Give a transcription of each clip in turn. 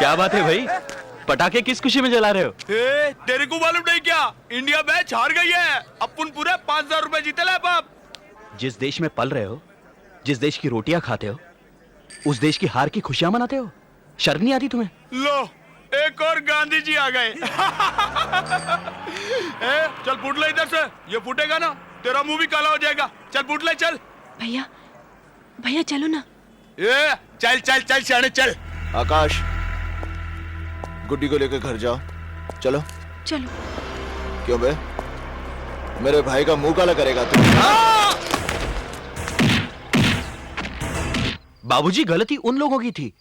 क्या बात है भाई, पटाखे किस खुशी में जला रहे हो? तेरे को मालूम नहीं क्या, इंडिया मैच हार गई है। अपन पूरे 5,000 रुपए जीते ले बाप। जिस देश में पल रहे हो, जिस देश की रोटियां खाते हो, उस देश की हार की खुशियां मनाते हो। शर्म नहीं आती तुम्हें? लो, एक और गांधी जी आ गए। चल फूट ले इधर से, ये फूटेगा ना तेरा मुंह भी काला हो जाएगा। चल फूट ले, चल। भैया भैया चलो ना। चल चल चल शाने चल। आकाश, गुड्डी को लेकर घर जाओ। चलो चलो। क्यों बे, मेरे भाई का मुंह काला करेगा तू? बाबूजी, गलती उन लोगों की थी।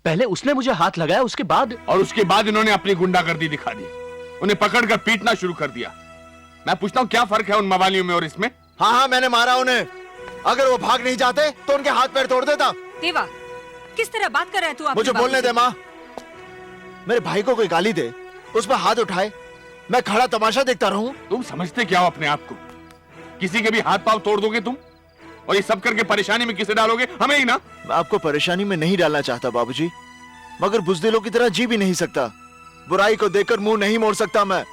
पहले उसने मुझे हाथ लगाया, उसके बाद इन्होंने अपनी गुंडागर्दी दिखा दी। उन्हें पकड़कर पीटना शुरू कर दिया। मैं पूछता हूँ क्या फर्क है उन मवालियों में और इसमें? हाँ, मैंने मारा उन्हें। अगर वो भाग नहीं जाते तो उनके हाथ पैर तोड़ देता। देवा, किस तरह बात कर रहा है तू? मुझे बोलने दे माँ। मेरे भाई को कोई गाली दे, उस पर हाथ उठाए, मैं खड़ा तमाशा देखता रहूं? तुम समझते क्या हो अपने आप को? किसी के भी हाथ पांव तोड़ दोगे तुम, और ये सब करके परेशानी में किसे डालोगे? हमें ही ना। मैं आपको परेशानी में नहीं डालना चाहता बाबूजी, मगर बुज़दिलों की तरह जी भी नहीं सकता। बुराई को देखकर मुंह नहीं मोड़ सकता मैं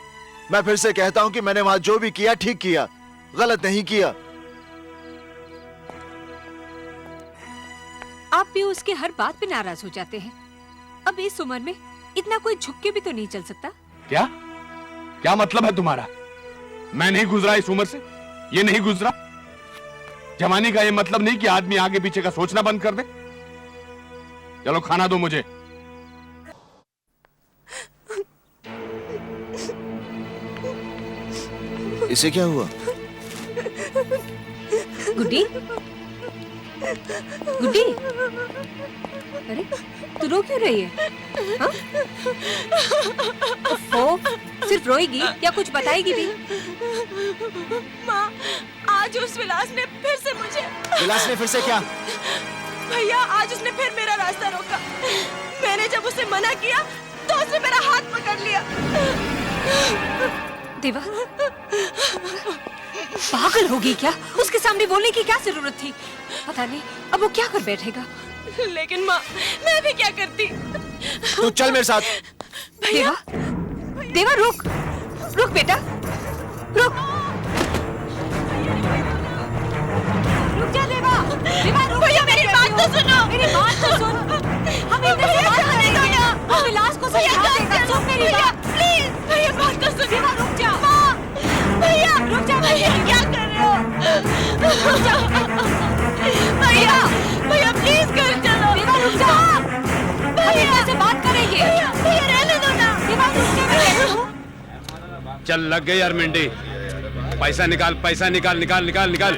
फिर से कहता हूं कि मैंने वहां जो भी किया ठीक किया, गलत नहीं किया। आप भी उसके हर बात पे नाराज हो जाते हैं। अब इस उम्र में इतना कोई झुक के भी तो नहीं चल सकता। क्या क्या मतलब है तुम्हारा? मैं नहीं गुजरा इस उम्र से, ये नहीं गुजरा। जवानी का ये मतलब नहीं कि आदमी आगे पीछे का सोचना बंद कर दे। चलो खाना दो मुझे। इसे क्या हुआ? गुड्डी, गुड्डी, अरे तू रो क्यों रही है? हाँ? सिर्फ रोएगी या कुछ बताएगी भी? माँ, आज उस विलास ने फिर से मुझे। विलास ने फिर से क्या? भैया, आज उसने फिर मेरा रास्ता रोका। मैंने जब उसे मना किया तो उसने मेरा हाथ पकड़ लिया। देवा, पागल होगी क्या? उसके सामने बोलने की क्या जरूरत थी? पता नहीं अब वो क्या कर बैठेगा। लेकिन माँ, मैं भी क्या करती? तू चल मेरे साथ। देवा, देवा रुक, रुक बेटा, रुक। रुक जा देवा, देवा रुक। भैया मेरी बात तो सुनो। मेरी बात तो सुन। हम इधर से बात करेंगे। हम विलास को समझा देंगे। सुन मेरी बात, प्लीज। भैया बात तो सुन। देवा रुक जा। भैया रुक जा। भैया, क्या कर रहे हो? रुक जा। भैया भैया प्लीज घर चलो। देवा रुक जा। भैया से बात करेंगे। भैया रहने दो ना। देवा रुक जा, मैं कहती हूँ। चल लग गई यार मिंडी। पैसा निकाल, पैसा निकाल, निकाल निकाल निकाल।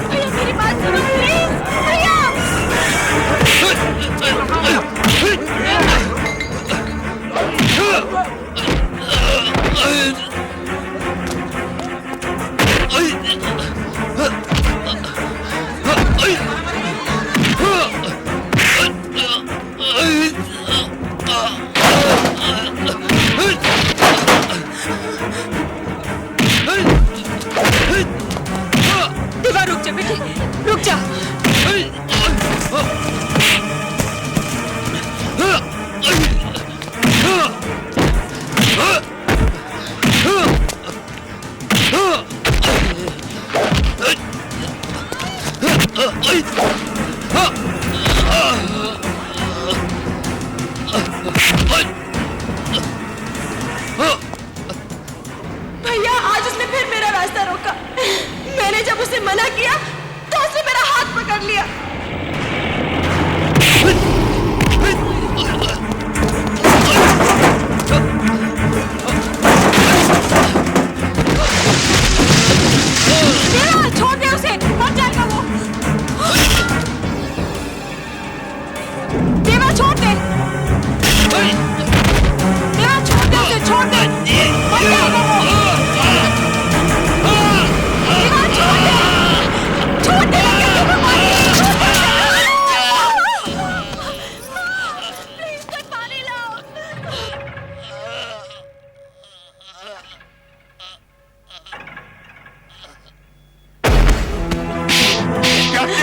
भैया मेरी बात सुनो प्लीज। भैया देवा रुक जा बेटे, रुक जा। भैया, आज उसने फिर मेरा रास्ता रोका। मैंने जब उसे मना किया तो उसने मेरा हाथ पकड़ लिया। देवा छोड़ दे उसे, मर जाएगा वो।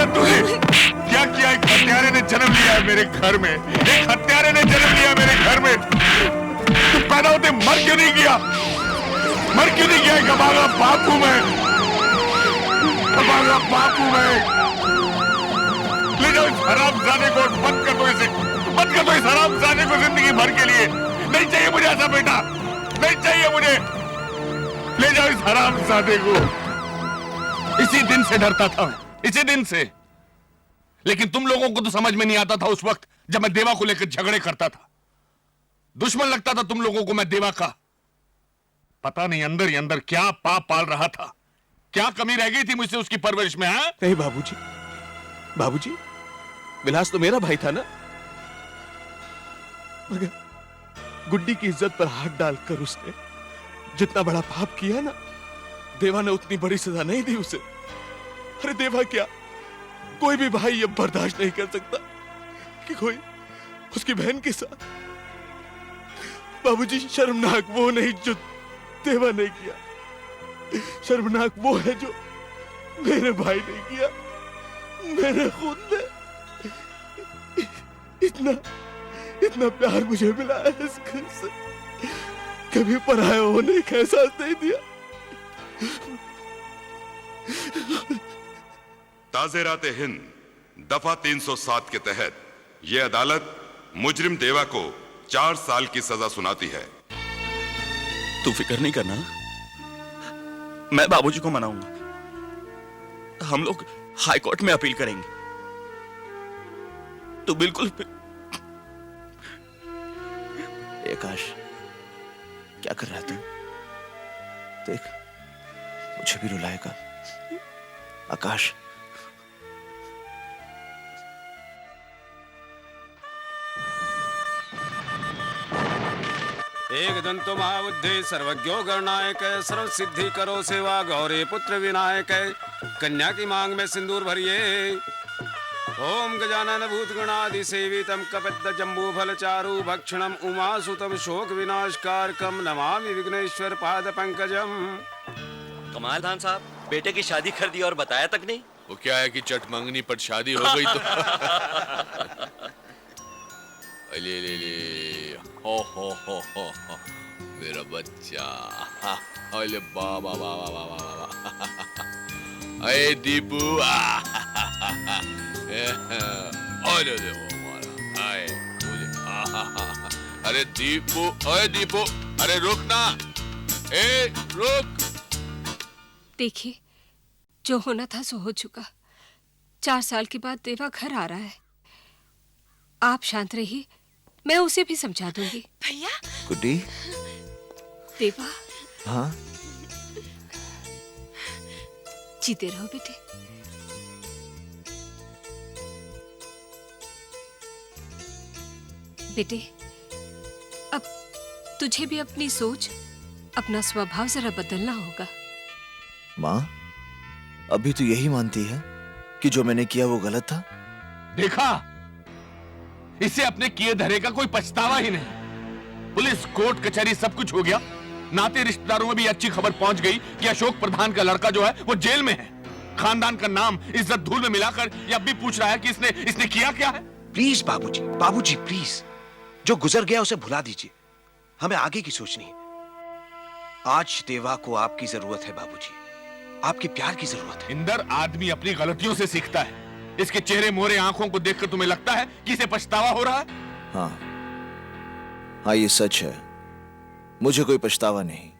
किया तूने? क्या किया? एक हत्यारे ने जन्म लिया है मेरे घर में, एक हत्यारे ने जन्म लिया मेरे घर में। तू पैदा होते मर क्यों नहीं किया? मर क्यों नहीं किया? एक अभागा बाप हूं मैं, अभागा बाप हूं मैं। ले जाओ इस हरामजादे को, बंद कर दो इसे, बंद कर दो इस हरामजादे को जिंदगी भर के लिए। नहीं चाहिए मुझे ऐसा बेटा, नहीं चाहिए मुझे। ले जाओ इस हरामजादे को। इसी दिन से डरता था मैं, इसी दिन से। लेकिन तुम लोगों को तो समझ में नहीं आता था उस वक्त जब मैं देवा को लेकर झगड़े करता था। दुश्मन लगता था तुम लोगों को मैं देवा का। पता नहीं अंदर ही अंदर क्या पाप पाल रहा था, क्या कमी रह गई थी मुझसे उसकी परवरिश में। हाँ नहीं बाबूजी, बाबूजी, विलास तो मेरा भाई था ना, मगर गुड्डी की इज्जत पर हाथ डालकर उसने जितना बड़ा पाप किया ना, देवा ने उतनी बड़ी सजा नहीं दी उसे। अरे देवा क्या, कोई भी भाई ये बर्दाश्त नहीं कर सकता कि कोई उसकी बहन के साथ। बाबूजी, शर्मनाक वो नहीं जो देवा ने किया, शर्मनाक वो है जो मेरे भाई ने किया, मेरे खुद ने। इतना प्यार मुझे मिला है इस घर से, कभी पराया होने का एहसास नहीं दिया। ताज़ेराते हिंद दफा 307 के तहत यह अदालत मुजरिम देवा को 4 साल की सजा सुनाती है। तू फिक्र नहीं करना, मैं बाबूजी को मनाऊंगा। हम लोग हाई कोर्ट में अपील करेंगे। तू बिल्कुल आकाश, क्या कर रहा है तू? देख, मुझे भी रुलाएगा। आकाश, एक दंतो महाबुद्धि सर्वज्ञो गणनायक सर्व सिद्धि करो सेवा गौरी पुत्र विनायक। कन्या की मांग में सिंदूर भरिए। ओम गजानन भूत गणादि सेवितम कपित जम्बू फल चारु भक्षणम उमासुतम शोक विनाशकारकम नमामि विघ्नेश्वर पाद पंकजम। कमाल खान साहब, बेटे की शादी कर दी और बताया तक नहीं। वो क्या है कि चट मंगनी पर शादी हो गई तो ले ले ले, हो मेरा बच्चा। अरे बाबा बाबा बाबा बाबा, अरे दीपू, अरे अरे दीपू, अरे दीपू, अरे रुक ना, ए रुक। देखिए, जो होना था सो हो चुका। 4 साल के बाद देवा घर आ रहा है। आप शांत रहिए, मैं उसे भी समझा दूंगी। भैया, गुड्डी। देवा, हाँ? जीते रहो बेटे। बेटे, अब तुझे भी अपनी सोच, अपना स्वभाव जरा बदलना होगा। माँ, अभी तो यही मानती है कि जो मैंने किया वो गलत था? देखा, इसे अपने किए धरे का कोई पछतावा ही नहीं। पुलिस, कोर्ट कचहरी सब कुछ हो गया। नाते रिश्तेदारों में भी अच्छी खबर पहुंच गई कि अशोक प्रधान का लड़का जो है वो जेल में है। खानदान का नाम इज्जत धूल में मिलाकर ये अब भी पूछ रहा है कि इसने किया क्या है। प्लीज बाबूजी, बाबूजी प्लीज, जो गुजर गया उसे भुला दीजिए। हमें आगे की सोचनी है। आज देवा को आपकी जरूरत है बाबूजी, आपके प्यार की जरूरत है। इंदर, आदमी अपनी गलतियों से सीखता है। इसके चेहरे मोहरे आंखों को देखकर तुम्हें लगता है कि इसे पछतावा हो रहा है? हाँ, ये सच है। मुझे कोई पछतावा नहीं।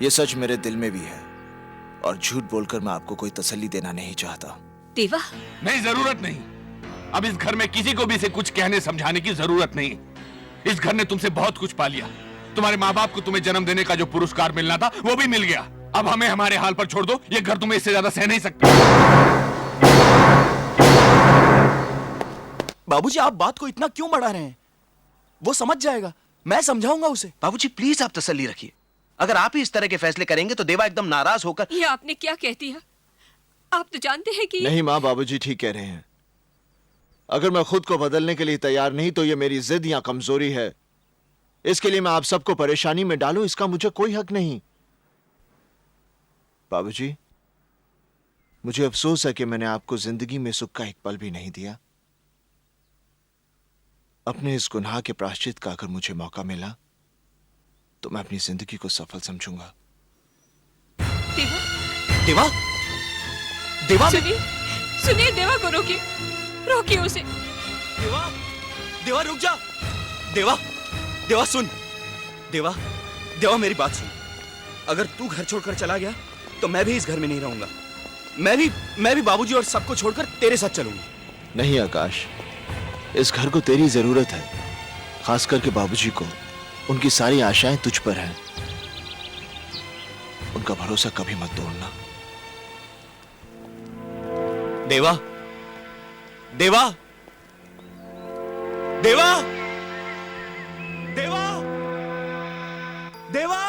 ये सच मेरे दिल में भी है, और झूठ बोलकर मैं आपको कोई तसल्ली देना नहीं चाहता। देवा, नहीं, जरूरत नहीं। अब इस घर में किसी को भी इसे कुछ कहने समझाने की जरूरत नहीं। इस घर ने तुमसे बहुत कुछ पा लिया। तुम्हारे माँ बाप को तुम्हें जन्म देने का जो पुरस्कार मिलना था वो भी मिल गया। अब हमें हमारे हाल पर छोड़ दो। ये घर तुम्हें इससे ज्यादा सह नहीं सकता। बाबूजी, आप बात को इतना क्यों बढ़ा रहे हैं? वो समझ जाएगा, मैं समझाऊंगा उसे। बाबूजी प्लीज आप तसल्ली रखिए। अगर आप ही इस तरह के फैसले करेंगे तो देवा एकदम नाराज होकर। ये आपने क्या कह दिया? आप तो जानते हैं कि नहीं माँ, बाबूजी ठीक कह रहे हैं। अगर मैं खुद को बदलने के लिए तैयार नहीं तो ये मेरी जिद या कमजोरी है। इसके लिए मैं आप सबको परेशानी में डालूं, इसका मुझे कोई हक नहीं। बाबूजी, मुझे अफसोस है कि मैंने आपको जिंदगी में सुख का एक पल भी नहीं दिया। अपने इस गुनाह के प्रायश्चित का अगर मुझे मौका मिला तो मैं अपनी जिंदगी को सफल समझूंगा। देवा देवा देवा सुनिए, सुनिए, देवा को रोकिए, रोकिए उसे। देवा देवा रुक जा। देवा देवा सुन। देवा देवा मेरी बात सुन। अगर तू घर छोड़कर चला गया तो मैं भी इस घर में नहीं रहूंगा। मैं भी बाबूजी और सबको छोड़कर तेरे साथ चलूंगा। नहीं आकाश, इस घर को तेरी जरूरत है, खास करके बाबूजी को। उनकी सारी आशाएं तुझ पर हैं। उनका भरोसा कभी मत तोड़ना। देवा देवा देवा देवा देवा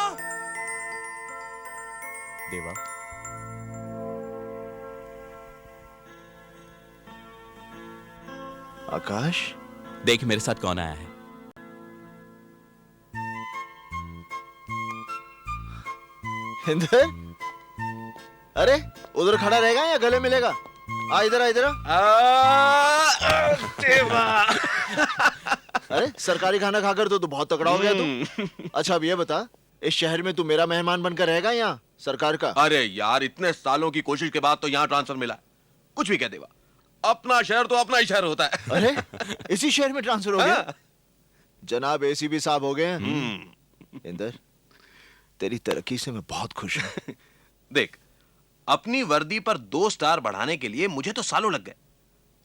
देवा आकाश, देख मेरे साथ कौन आया है। इंदर, अरे उधर खड़ा रहेगा या गले मिलेगा? आ इधर, आ इधर आ। देवा अरे सरकारी खाना खाकर तो तू बहुत तगड़ा हो गया तू। अच्छा अब ये बता, इस शहर में तू मेरा मेहमान बनकर रहेगा यहाँ सरकार का? अरे यार, इतने सालों की कोशिश के बाद तो यहाँ ट्रांसफर मिला है। कुछ भी कह देवा, अपना शहर तो अपना ही शहर होता है। अरे इसी शहर में ट्रांसफर हो गया? जनाब एसीपी साहब हो गए हैं। इंदर, तेरी तरक्की से मैं बहुत खुश हूँ। देख, अपनी वर्दी पर 2 स्टार बढ़ाने के लिए मुझे तो सालों लग गए,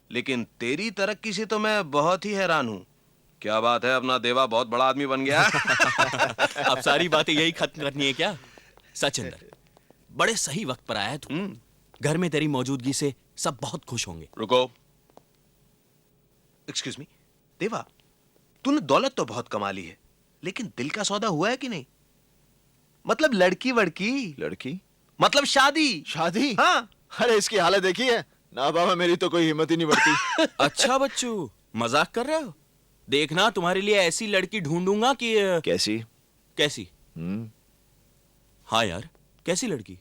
लेकिन तेरी तरक्की से तो मैं बहुत ही हैरान हूँ। क्या बात है, अपना देवा बहुत बड़ा आदमी बन गया। अब सारी बातें यही खत्म करनी है क्या? सचिंदर, बड़े सही वक्त पर आया है तू। घर में तेरी मौजूदगी से सब बहुत खुश होंगे। रुको, एक्सक्यूज मी। देवा, तूने दौलत तो बहुत कमा ली है, लेकिन दिल का सौदा हुआ है कि नहीं? मतलब लड़की वड़की, लड़की मतलब शादी। शादी? हाँ। अरे इसकी हालत देखी है ना बाबा, मेरी तो कोई हिम्मत ही नहीं बढ़ती। अच्छा बच्चू, मजाक कर रहे हो? देखना तुम्हारे लिए ऐसी लड़की ढूंढूंगा कि कैसी? कैसी? हाँ यार, कैसी लड़की?